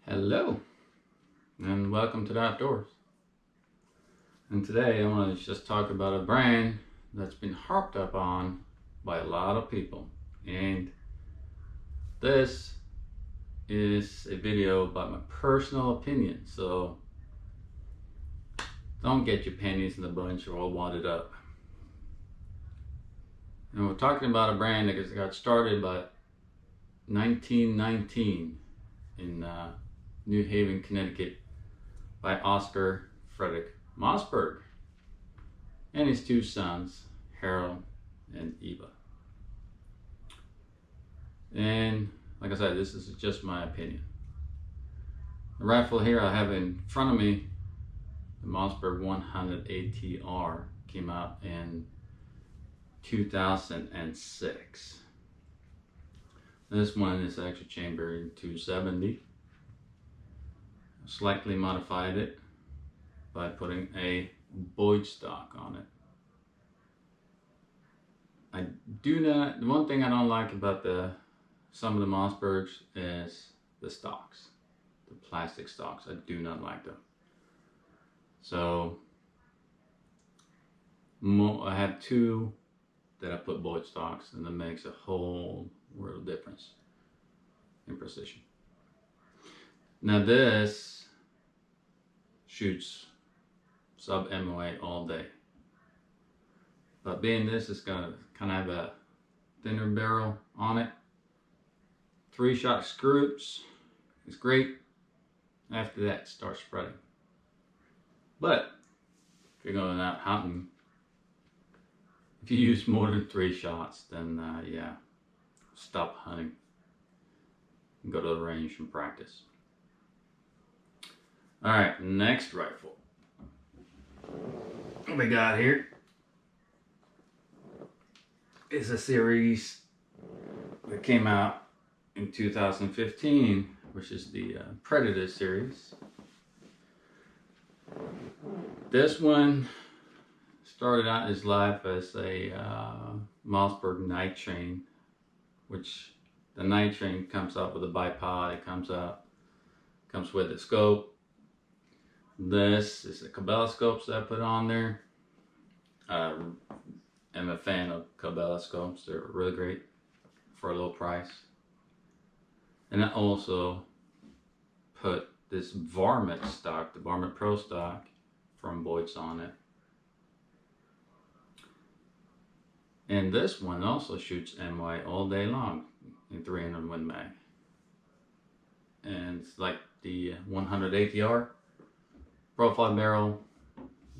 Hello and welcome to the outdoors. And today I want to just talk about a brand that's been harped up on by a lot of people, and this is a video about my personal opinion, so don't get your panties in a bunch or all wadded up. And we're talking about a brand that got started by 1919 in New Haven, Connecticut, by Oscar Frederick Mossberg and his two sons, Harold and Eva. And like I said, this is just my opinion. The rifle here I have in front of me, the Mossberg 100 ATR, came out in 2006. This one is actually chambered in 270. Slightly modified it by putting a Boyd stock on it. The one thing I don't like about some of the Mossbergs is the stocks, the plastic stocks. I do not like them. So I have two that I put Boyd stocks, and that makes a whole world of difference in precision. Now this shoots sub MOA all day, but being this is gonna kind of have a thinner barrel on it. 3-shot screws is great. After that, it starts spreading. But if you're going out hunting, if you use more than 3 shots, then yeah, stop hunting and go to the range and practice. All right, next rifle we got here is a series that came out in 2015, which is the Predator series. This one started out his life as a Mossberg night train, which the night train comes out with a bipod. It comes with a scope. This is the Cabela scopes that I put on there. I'm a fan of Cabela scopes. They're really great for a low price. And I also put this Varmint stock, the Varmint Pro stock from Boyd's on it. And this one also shoots MY all day long in 300 Win Mag. And it's like the 100 ATR. Profile barrel,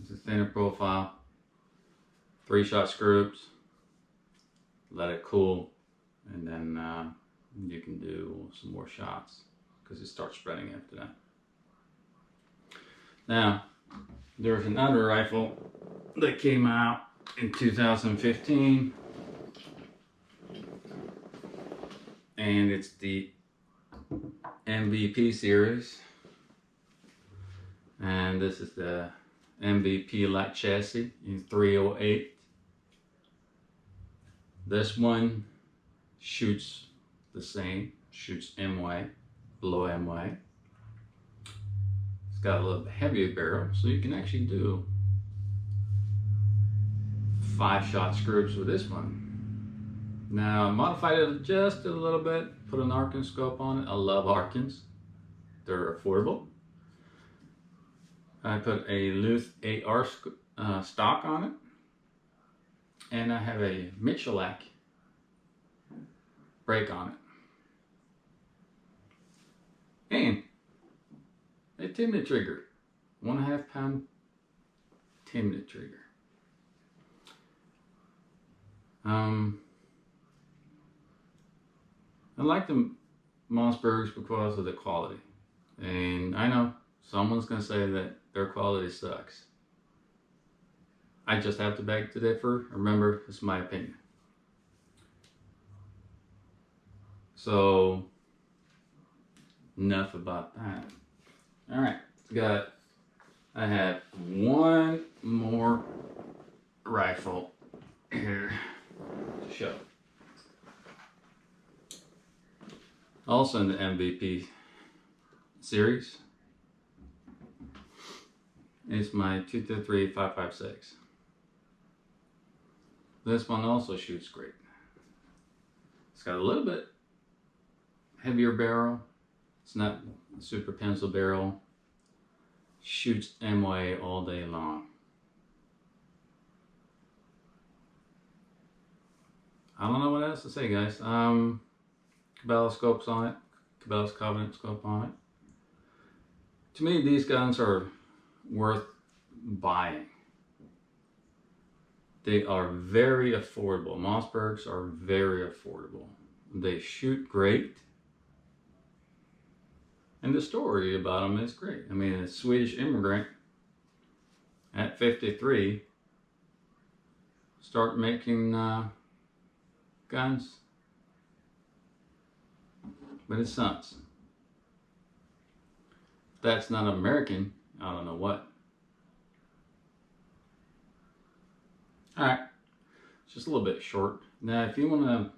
it's a thinner profile, 3-shot screws, let it cool, and then you can do some more shots because it starts spreading after that. Now, there's another rifle that came out in 2015, and it's the MVP series. And this is the MVP light chassis in 308. This one shoots the same, shoots MY, below MY. It's got a little bit heavier barrel, so you can actually do 5-shot screws with this one. Now I modified it just a little bit, put an Arkin scope on it. I love Arkins, they're affordable. I put a Luth AR stock on it, and I have a Michelak brake on it, and a Timnit trigger, 1.5 pound Timnit trigger. I like the Mossbergs because of the quality, and I know someone's gonna say that their quality sucks. I just have to beg to differ. Remember, it's my opinion. So, enough about that. All right, I have one more rifle here to show. Also in the MVP series. It's my 223 5.56. This one also shoots great. It's got a little bit heavier barrel. It's not super pencil barrel. Shoots MOA all day long. I don't know what else to say, guys. Cabela scopes on it. Cabela's Covenant scope on it. To me, these guns are worth buying. They are very affordable. Mossbergs are very affordable. They shoot great. And the story about them is great. I mean, a Swedish immigrant at 53 start making guns with his sons. If that's not American, I don't know what. Alright, it's just a little bit short. Now, if you want to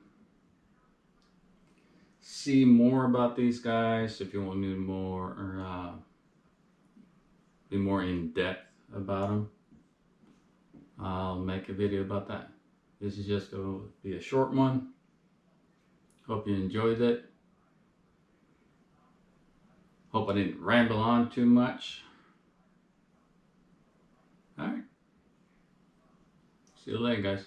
see more about these guys, if you want to know more or be more in depth about them, I'll make a video about that. This is just going to be a short one. Hope you enjoyed it. Hope I didn't ramble on too much. Alright. See you later, guys.